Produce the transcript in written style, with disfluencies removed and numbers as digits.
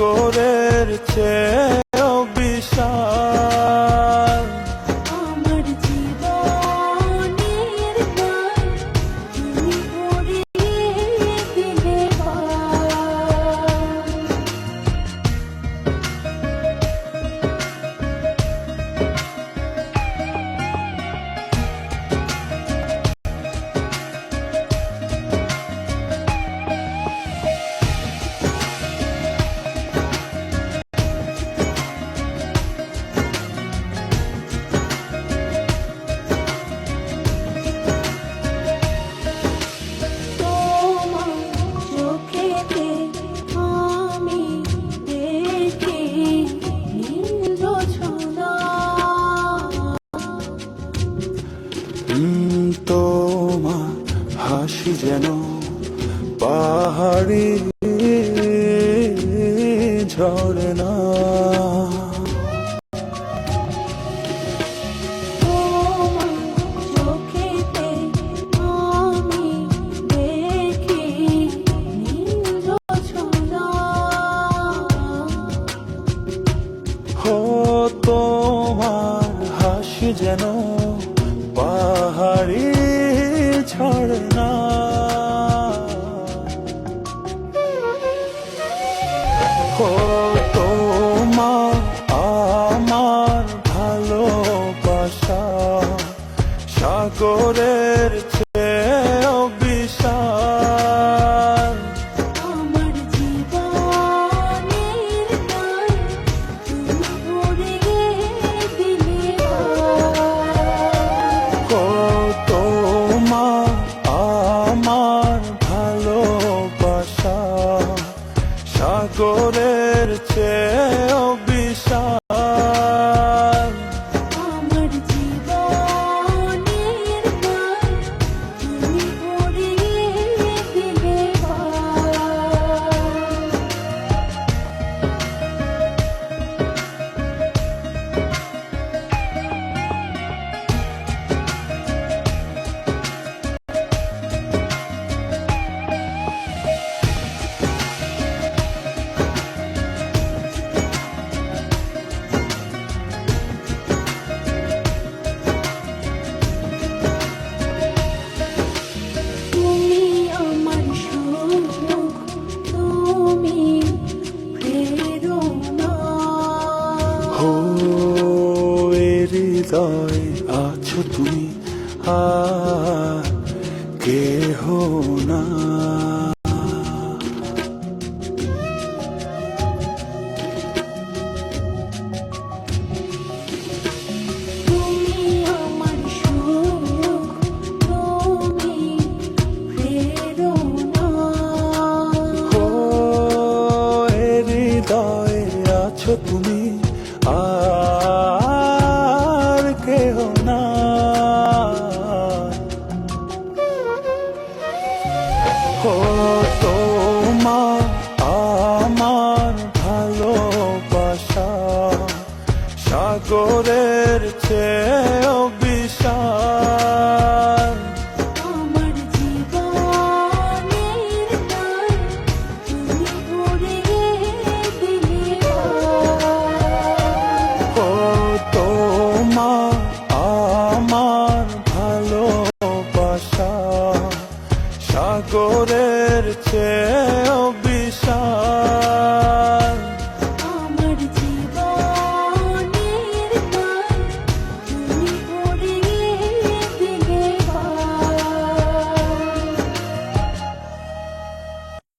সাগরের চেয়েও বিশাল। আমার জীবনের গান তুমি ভরিয়ে দিলে তোমার হাসি যেন পাহাড়ি ঝরনা। তোমার হাসি যেন পাহাড়ি ঝরনা। তোমার আমার ভালোবাসা সাগরের চেয়েও বিশাল। আমার জীবনের গান তুমি ভরিয়ে দিলে তোমার আমার ভালোবাসা সাগরের চেয়েও বিশাল। আমার জীবনের গান তুমি ভরিয়ে দিলে তুমি আমার সুখ, তুমি প্রেরণা। হৃদয় আছো তুমি আর কেহ না। তুমি আমার সুখ, তুমি প্রেরণা। হৃদয়ে আছো তুমি